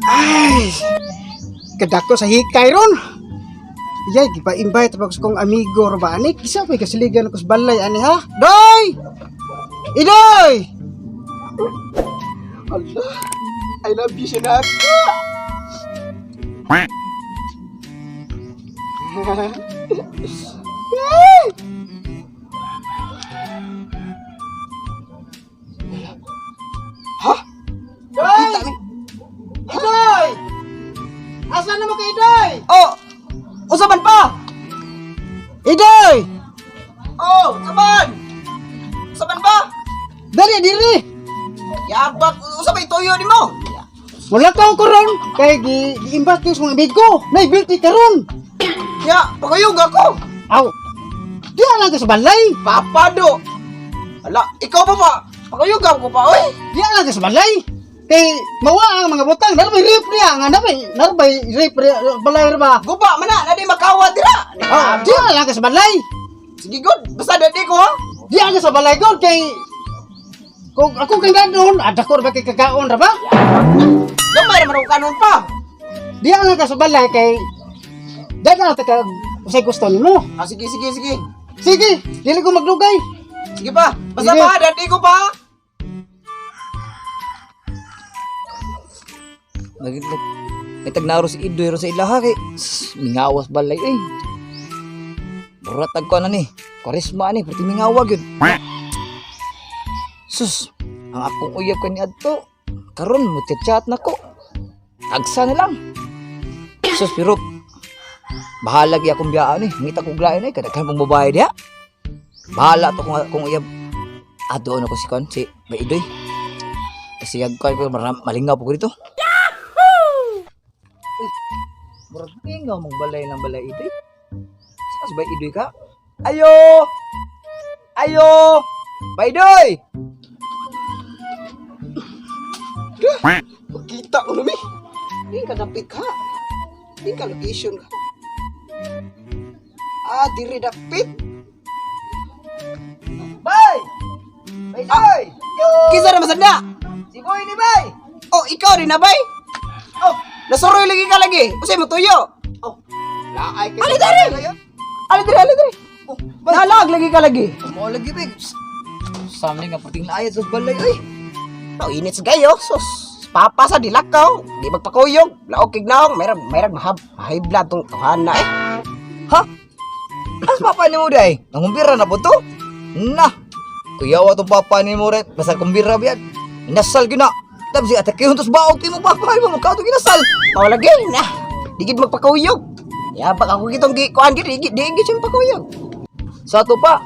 Ay, kadako sa hikay ron. Iyay, gipa-invite pa kong amigo ro ba ani? Isa pa kasiligan ko sa balay ani ha. Doy! Idoy! Allah, I love you sinat. Ha? Doy! Idoy! Asa na mo kay Idoy? Oh! Usaban pa! Idoy! Oh! Usaban ba? Dali, diri! Yabak! Usabay tuyo ni mo! Wala ka ko ron! Kaya gi-invite ko sa mga amigo! Naibilti ka ron! Ya! Pakayog ako! Aw! Di lang ka sa balay! Papado! Ala! Ikaw pa pa! Pakayog ako pa, oy! Di lang ka sa balay! Kay mawa ang mga butang! Narbay rip niya! Nga narbay rip balay ba? Guba man na! Nadi makawa dira! Oh, di lang ka sa balay! Sige good! Basta dadi ko ha! Di lang ka sa balay ko! Kay... Kung ako kay ganoon, ada ko ba kay kakaon ra ba? Gamay naman ang kanon pa! Di lang ka sa balay kay... Dada na ka usay gusto nimo. Ah, sige! Sige, dili ko magdugay. Sige pa! Basta Sige. pa! Dadi ko pa! Nagtagnaro si Idoy ro sa ilaha kay mingawas balay eh. Buratag ko na ni. Karisma ni pati mingawag yun. Sus, ang akong uyab ka ni adto. Karon mo chat na ko. Agsa na lang. Sus pero bahala gyud akong biyaan eh. Ngita ko glain eh kada mong babae diha. Bahala to kung uyab. Ado ako si kon si Idoy. Kasi yagkay ko malingaw po ko dito. Murag tingaw mong balay ng balay Idoy. Saan ba Idoy ka? Ayo! Ayo! Baidoy! Kita ko nami! Di ka dapit ka! Di ka location ka! Ah, diri dapit! Bay! Baidoy! Kisa na masanda! Si Boy ni Bay! Oh, ikaw rin na bay? Oh, nasuroy lagi ka lagi! Usay mo tuyo! Oh, laay ka! Ali dari! Ali dari! Oh, nalag lagi ka lagi! Mo lagi Bay! Samling nga puting naayat sa balay oy! Oh, init sa gayo! Sus! Papa sa dilakaw! Di magpakuyog! Laog kignaong! Mayroong high blood tong tuhana eh! Ha? Mas papa ni mo day? Nangumbira na po to? Na! Kuyawa tong papa ni mo rin. Basta kumbira biyan. Inasal gina. Tapos si atake huntos baog ti mo papa. Ay mo ka to ginasal. Tao lagi na! Digid magpakuyog! Yabak ako kitong kuhan gid digid siyang pakuyog! Sa ato pa.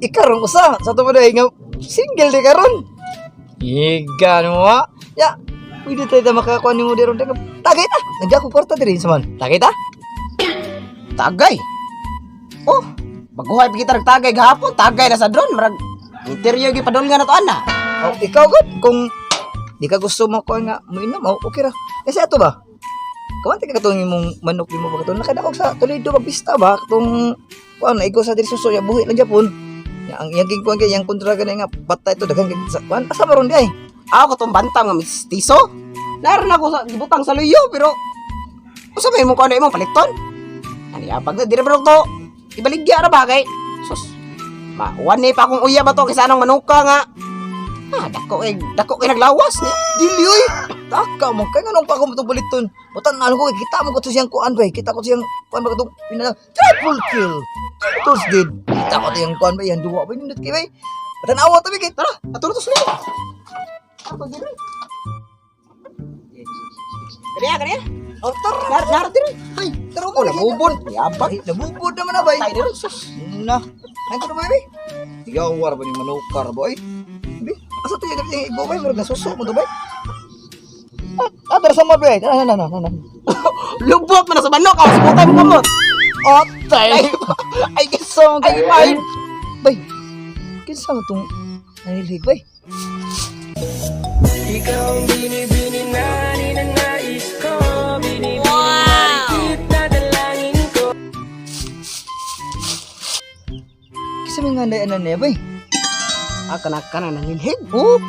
Ikaron usa. Sa ato pa day nga single di karon. Iga mo ha? Ya. Pwede tayo makakuha ni mo di ron. Tagay ta. Nagya ko kwarta di rin sa man. Tagay ta? Tagay! Oh! Baguhay pa kita nagtagay gahapon, tagay na sa drone, marag interview gi padol nga na to ana. Oh, ikaw gud kung di ka gusto mo ko nga mo inom, oh, okay ra. Eh sa ato ba? Kawan ka katong imong manok di mo ba katong nakadakog sa Toledo pista ba katong kuan na igo sa diri suso ya buhi lang Japon. Ya ang yang kuan kay yang kontra ka nga patay to daghang sa kuan asa maron di ay. Ako katong bantam nga mistiso. Naron ako sa gibutang sa luyo pero usa may mo kuan imong paliton. Ani apag na dire bro to. Ibaligya ra bagay. Sus. Mawan ni pa akong uya ba to kaysa anong manuka nga. Ah, dako kay naglawas ni. Dili oy. Taka mo kay nganong pa ko mo baliton. Butan na ko kita mo ko to siyang kuan ba kita ko siyang kuan ba katong pinala triple kill. Tos did. Kita ko to yang kuan ba yang duwa ba nindot kay bay. Tanawa to bigay. Tara, atulos ni. Ako dire. Kaniya. Oh, Nar dire. Ay, taro Oh, nabubod. Yabak. Ay, nabubod naman na, bay. Tay dire sus. Na, nanto na, bay. Yawar ba ni manukar, boy? Bi, asa to yung ibo, bay? Murag nasuso mo to, bay? Tara sa mo, bay. Na. Lubot man na sa manok, ako sibutay mo kamot. Otay! Ay, kisa mo kayo, bay. Bay, kisa mo itong nanilig, bay. Ikaw ang binibini na ninanais ko. Binibini marikit na dalangin ko. Kisa may nga na niya, bay. Kanak-kanan nanilhig. Oh.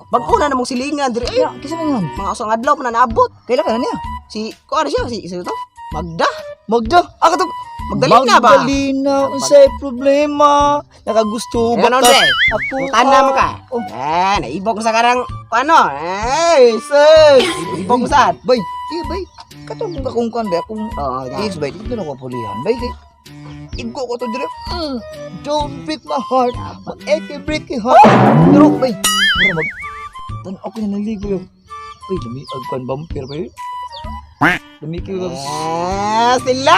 Bago na namong silingan diri. Ay, Ya, kisa man yan. mga usang adlaw pa na naabot. Kailan ka na niya? Si ko ano siya si to? Magda. Magda. Ako to. Magdalena ba? Magdalena. Unsay problema? Nakagusto ba Ganon ka? de. Ako. Tanda mo ka. Oh. Naibog ko sa karang ano? Sus. Ibog mo sa. Bay, bay. Katong akong kan bay akong Oh, yes bay, dito na ko pulihan. Bay kay igo ko to dire. Don't break my heart. Break your heart. Pero bay, pero mag tan ako na naligo yung. Bay, lami agkan vampire bay. Lami kayo. Sila.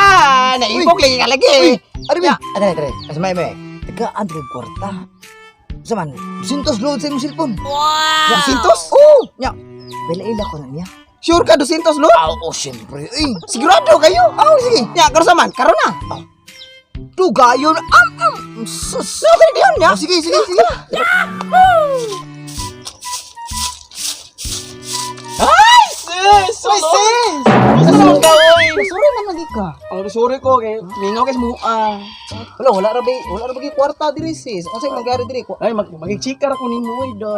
Naibog lagi ka lagi. Ari bay. Are. Asmay may. Taga Andre Porta. Saman, sintos load sa imong cellphone. Wow. Sintos? Oh, nya. Belaila ko na niya. Sure ka 200 lo? Oh, syempre. Eh, Sigurado kayo? Sige. Ya, karon saman. Karon na. Dugayon. Sus. No, kaya diyon ya. sige. Ay, sis. Ay, sis. Gusto naman ka, oy. sorry man lagi ka. Sorry ko kay mingaw kay mua. Wala ra ba kwarta diri sis. Unsay mangyari diri ko? Ay, magigchika ra ko nimo oy do.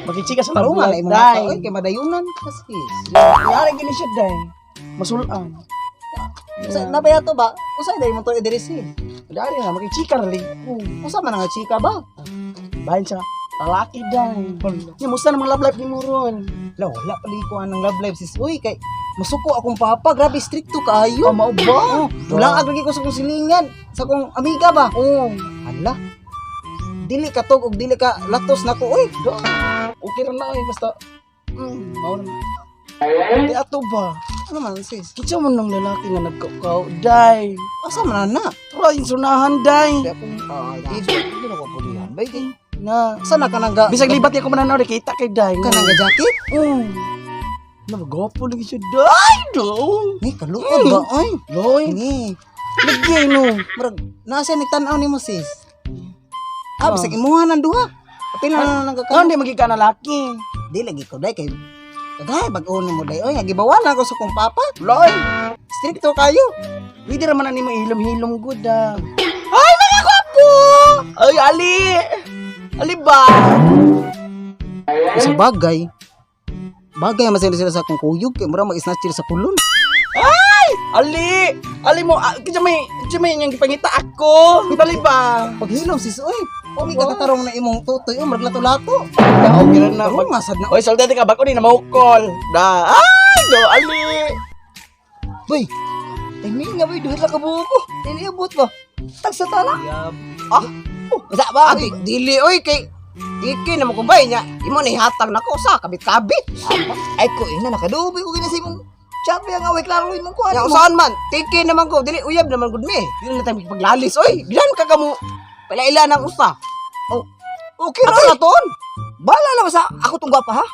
Magigchika sa Tarungan tarungan ay ay mga dai. oy kay madayunan ka sis. Yari gini siya dai. Masulan. Usa na ba yato ba? Unsay diri mo to diri sis? Dari na magigchika ra lig. Usa man nga chika ba? Bahin siya. Lalaki dai. Nya musta namang love life nimo ron? Wala pali ko anang love life sis. Uy kay masuko akong papa, grabe stricto kaayo. Mao ba? Wala ag lagi ko sa kong silingan, sa kong amiga ba? Oh. Hala. Dili ka tog og dili ka latos nako oy. Okay ra na eh basta. Mao na. Di ato ba? Ano man sis? Kitsa mo nang lalaki nga nagkakaw, day. Asa man na? Try, sunahan, day. Kaya kung dito na ko pulihan. Bay kay Na, sana ka nangga bisag libat ako mananaw, kita kay day. ka nangga jacket? Na, magapo lagi siya, day, do. Ni kaluod ba oy? Loy, Ni lagay, no. murag nasa ni tan-aw nimo sis. Bisag imuha ng duha. Pila na nang Ano, di magiging ka na laki. Di lagi ko day kay Kagay, bag-on mo day. Oy, gibawalan ako sa kong papa. Loy, Stricto kayo. pwede naman na ni mahilom-hilom good, ah. Ay, mga kwapo! Ay, Ali! Ali ba? Sa bagay, man sila sa akong kuyog. Kaya mura mag-snatch sila sa kulon. Ali! Ali mo, kaya may yung gipangita ako. Ali ba? Paghilom sis, oy. Kami kakatarong na imong tutoy. Oh, maraglato-lato. Ya, okay lang na. Oh, masad na. Oy, soldate ka, bako ni na mahukol. Da, ay, do, Ali! Boy, timing nga boy. Duhit lang ka buko. Iniabot ba? Tagsa tala. Isa ba? Dili, oy, kay... Iki na mo kumbay niya. Imo na ihatag na ko sa kabit-kabit. Ay ko, ina nakadubi ko ginasi mong champion nga. Way klaro imong kuhan Ya, mo. saan man? Tiki naman ko. Dili, uyab naman gud me. Dili na tayo paglalis. Oy, gilan ka kamo. Palaila ng usta. Oh, okay Ato ra. na ton. Bala lang sa ako tong gwapa ha.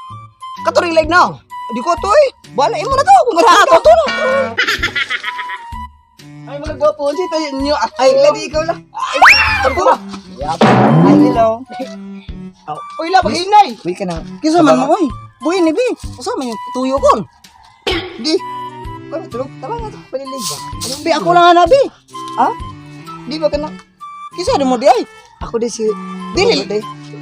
Katuring leg now. Di ko to eh. Bala imo na to. Kung Ah, ganahan to na. Ay, mga gwapo. Hindi tayo nyo. Ay, ladi ikaw lang. Ako ba? Ay, hello. Uy, la, pag-inay. Uy ka na. Kisa man mo, oy. Buhay ni Bi. Usa man yung tuyo ko. Di. Ano, tulog. Tama nga to. Palilig ba? Bi, ako lang na, Bi. Ha? Di ba ka na? Kisa mo di ay. Ako di si... Dili.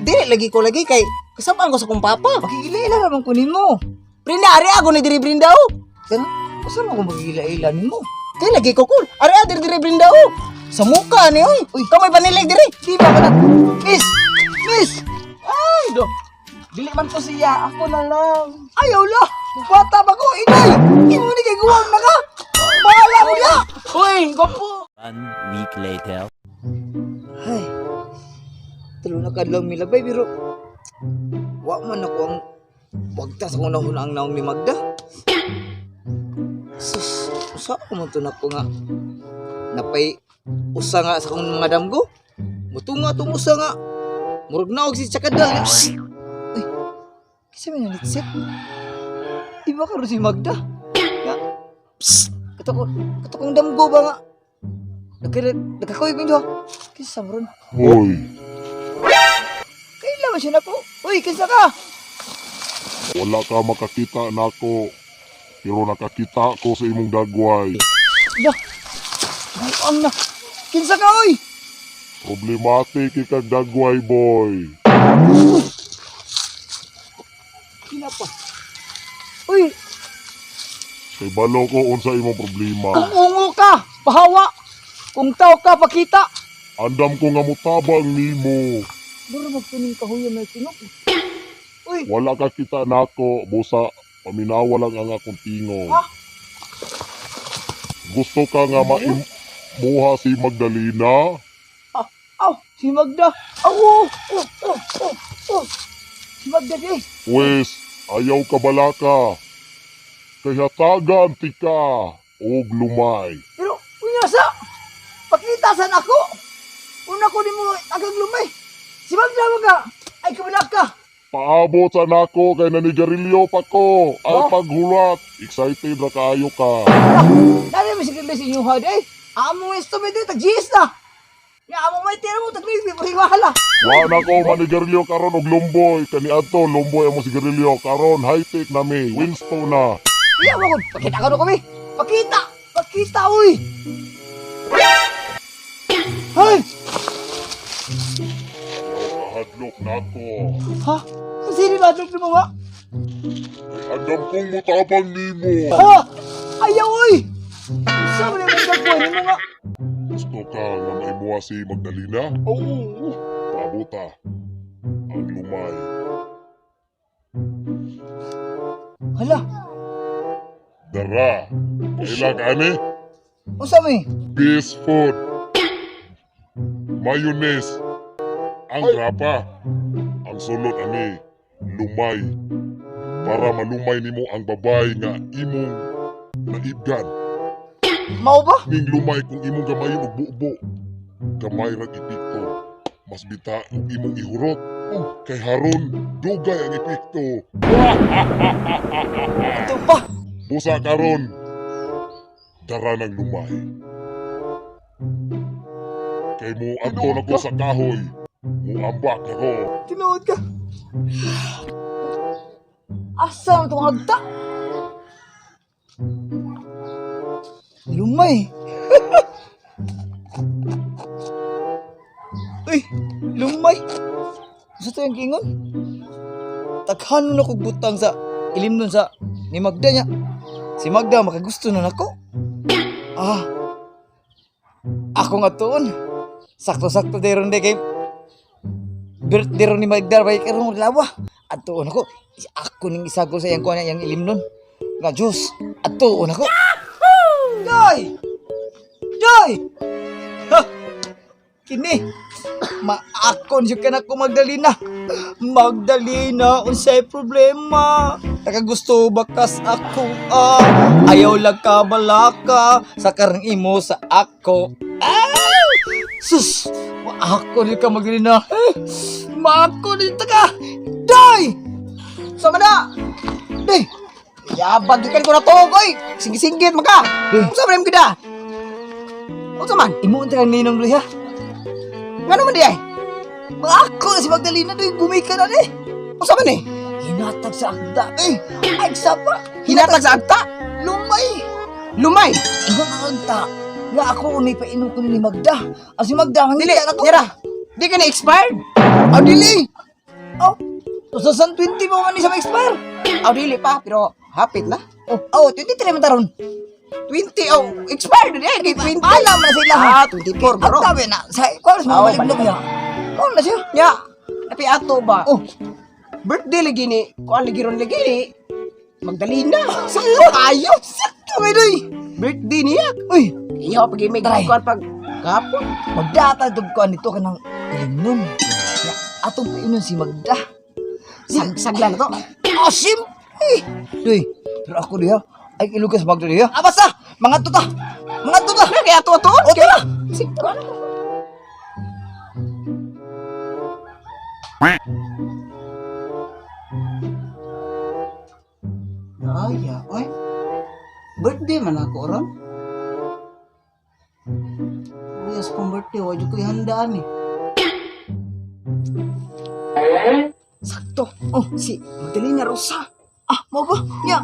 Dili, lagi ko lagi kay. Kasabaan ko sa kong papa. Makikila naman kunin mo. Brinda, ari ako ni diri Brinda, oh. Ganun. Kasama ko makikila mo. Kay lagi ko cool. Ari adir diri Brinda, oh. Sa muka ni, oy. Uy, kamay panilig diri. Di ba ka na? Miss! Miss! Ay, do. Dili man to siya. Ako na lang. Ayaw la! Bata ba ko, inay! Imo ni kay guwang na ka! Bahala mo ya! Uy, gopo. 1 week later. Ay, tulo na kadlang milabay, pero wa man ako ang pagtas ako na hunang naong ni Magda. Sus, usa ko man to na ko nga. Napay, usa nga sa kong mga damgo. Mutunga tong usa nga. Murag na og si Chakadal. Uy, kasi may nalitsit. Di ba karon si Magda? Nga, psst, katakong damgo ba nga? Nagkakoy ko nyo. Kinsa mo ron? Hoy, Kailan ba siya na ko? Uy, kinsa ka? wala ka makakita nako. Pero nakakita ko sa imong dagway. Ya, buang na. Kinsa ka, uy? Problematic ikag dagway, boy. Kinapa. Uy, Kay balo ko unsa imong problema. kung ungo ka, pahawa. Kung tao ka, pakita. Andam ko nga mutabang nimo. Duro magpuning kahuyan na tinok. Uy, Wala ka kita nako, busa paminawa lang ang akong tingog. Ha? Gusto ka nga maimuha si Magdalena? aw, si Magda. Aw, oh. Si Magda di. Wes, ayaw ka balaka. Kaya tagan ti ka og lumay. Pero, unyasa, pakita san ako. Una ko ni mo agang lumay. Si Magda mga, ay kabalak ka. Paabot sa nako kay nanigarilyo pa ko. Ang paghulat, excited na kaayo ka. Dari mo sigil sa inyo had eh. Amo estimate dito, tag-GS na. Ya, amo may tira mo, tag-liwi, mahiwahala. Wa na ko manigarilyo karon og lumboy. Kani adto lumboy amo sigarilyo karon high-tech na mi. Winston na. Iya mo ko, pakita ka na kami. Pakita, uy. Ay, Hadlok nako. ha? Sino ba doon mo nga? Andam kong mutabang nimo. Ha? Ayaw, uy. Saan mo na yung magkakuha mo nga? Gusto ka nga maimuha si Magdalena? Oo. Paabota. Ang lumay. Hala, Dara. Kailang ani? usa mo eh. Base food. Mayonnaise. Ang rapa. Ang sulod ani. Lumay. Para malumay nimo ang babay nga imong naibgan. Mao ba? Ning lumay kung imong gamayon og bubo. Gamay ra ipikto. Mas bita og imong ihurot. Kay haron dugay ang epekto. Ito pa. Busa karon. Dara ng lumay. Kay mo anto na ko sa kahoy. Muambak ako. Tinuod ka. Asa mo itong hagta? Lumay. Uy, lumay. Gusto to yung kingon? Taghan na kong butang sa ilim nun sa ni Magda niya. Si Magda makagusto nun ako. Ako nga tuon. Sakto-sakto deron de kay birthday ron ni Magda bay karong lawa. At tuon ako. Ako ning isagol sa yang kuha niya yang ilim nun. Nga Diyos. At tuon ako. Doy! Doy! Ha! Kini. Maakon siya ka na ko Magdalena. Magdalena, unsay problema. Nakagusto bakas ako ayaw lang ka balaka sa karang imo sa ako. Sus! Maakon ka Magdalena. Maakon dito ka. Doy! Sama na! Doy! Yabag ikan ko na to, koy! Singgit-singgit maka! Sama na yung gida! O man? Imo ang tagang ninong doy ha? Nga naman di ay? Ako na si Magdalena doy, gumika na di! O sama ni? Hinatag sa agda eh! Ay, sapa! Hinatag sa agda? Lumay! Lumay? Iba ang agda! Nga ako unay pa inom ko ni Magda. Ang si Magda, hangita na to! Dira! Di ka na-expired? Aw, dili! Aw, 2020 mo man ni sa ma-expire! Aw, dili pa, pero hapit na. Oh, 23 man taron. 20, expired na eh, 20. Alam na sila ha. 24, bro. Ang tabi na, sa kwalas mo malignog niya. Oh, na siya. Ya, tapi ato ba? Oh, birthday lagi ni, kuan lagi ron lagi ni, Magdalena. Sakto kayo. Sakto may doy. Birthday niya. Uy, iyo, pag may kuan pag kapon. Magdata dog kuan nito ka ng inom. Ya, atong painon si Magda. Sagla na to. Asim! Doy, pero ako diha, ay ilugas Magda diha. Basta! Mga tuta! Mga tuta! Kaya tuwa-tuwa! O, tira! Sige, ay, oy. Birthday man ako ron. Yes, kong birthday, wajud ko ihandaan eh. Sakto. Oh, si Magdalena Rosa. Mo ba? Ya.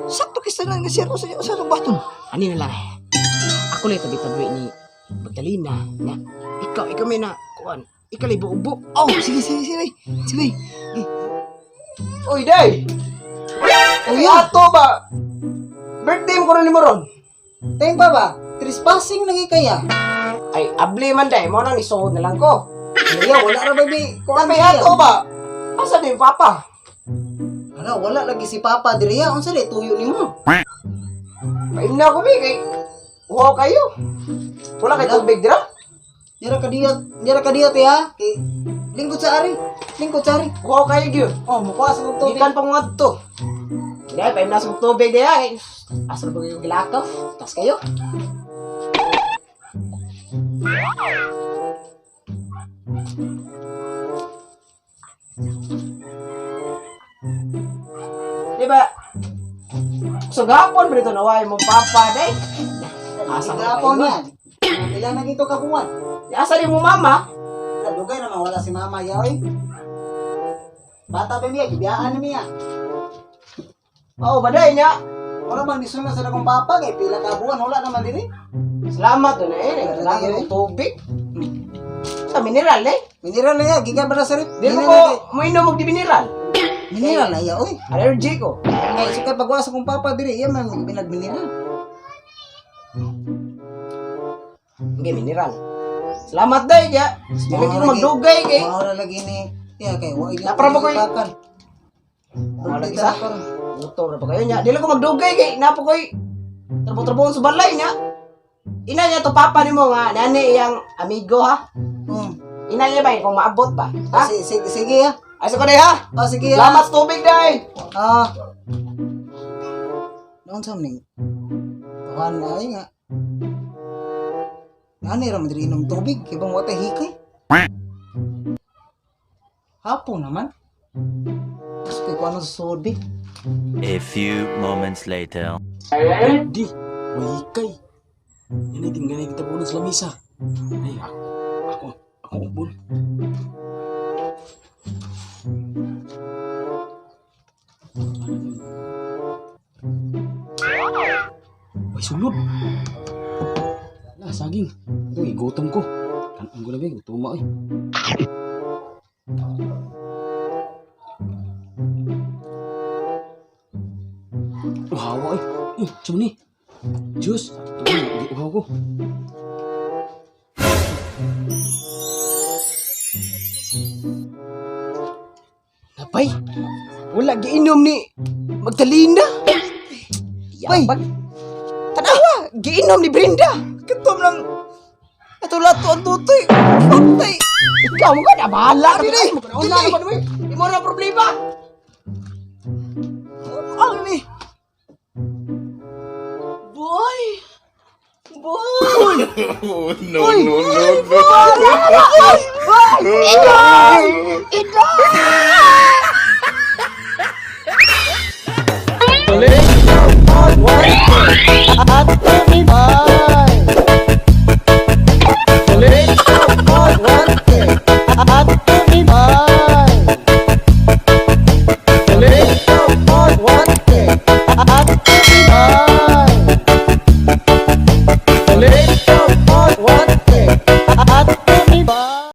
Sakto kisa lang si Rosa sa baton. Ani na lang. Ako lang tabi-tabi ni Magdalena. Ya. Ikaw may na kuan. Ikaw libo ubo. Oh, sige. Sige. Uy, day! Uy, ato ba? Birthday mo ko rin ni Moron. Tayong pa ba? Trespassing lagi kaya. Ay, abli man day. Mo nang isuod na lang ko. Iya, wala ra baby. Kuan Kami ato ba? Asa din, Papa? Hala, wala lagi si Papa diri ya. Unsa di tuyo nimo? Paim na ako, Bi. Kay... Wow kayo. Wala kay tubig dira? Dira ka diyot ya. Kay lingkod sa ari. Wow kayo gyud. Oh, mukha sa tubig. Ikan pang mga to. Hindi, paim na sa tubig diya. Asa ba yung gilakaw? Tas kayo. Diba? So gapon ba dito naway mong papa day? Asa ka Gapon pa yan. Ilan na gito ka buwan? Asa din mo mama? Nadugay naman wala si Mama yaoy. Bata ba miya, gibiyaan na miya. Oo, baday niya. Wala bang disuna sa akong papa kay pila ka buwan wala naman diri. Salamat doon eh. Nagkailangan ng tubig. Sa mineral eh. Mineral na ya, giga ba sa rip? Di mo ko mainom og di mineral. Mineral na ya oy. Allergy ko. Ay sika pagwa sa akong papa diri, iya man binag mineral. Hindi mineral. Salamat day ya. Dili ko magdugay kay. Mao lagi ni. Ya kay wa ila. Napara ba ko y- pakan. Wala isa. Motor na pa kayo niya. Dili ko magdugay kay napo koy trabo-trabon sa balay niya. Ina niya to papa nimo nga nani iyang amigo ha. Ina niya ba kung maabot ba? Ha? Sige ya. Asa ko day ha? Oh sige ya. Salamat sa tubig day. Ah. Noon sa mning. Tuhan na ay nga. Nani ra madiri inom tubig kay bang wata hikay. Hapon naman. Kasi kay kuano sa sobi. A few moments later. Di, mahikay. Yan ay tinggalin kita po sa lamisa. Ay, ako ubol. Ay, sulod. Wala, saging. Ito, igutom ko. Kanan ko na ba, gutom ay. Uhawa ay. Saan ni? Diyos, ito di uhaw ko. Napay. Wala giinom ni Magdalena. Pay. Yabag. Tanawa, giinom ni Brenda. Katom lang. Ito lato ang tutoy. Patay. Ikaw mo ka na bahala. Dili. Di mo na problema. Ano ni? Boy. Boy. No, no, no, no. Boy. Boy. Boy. Boy. Boy. Boy.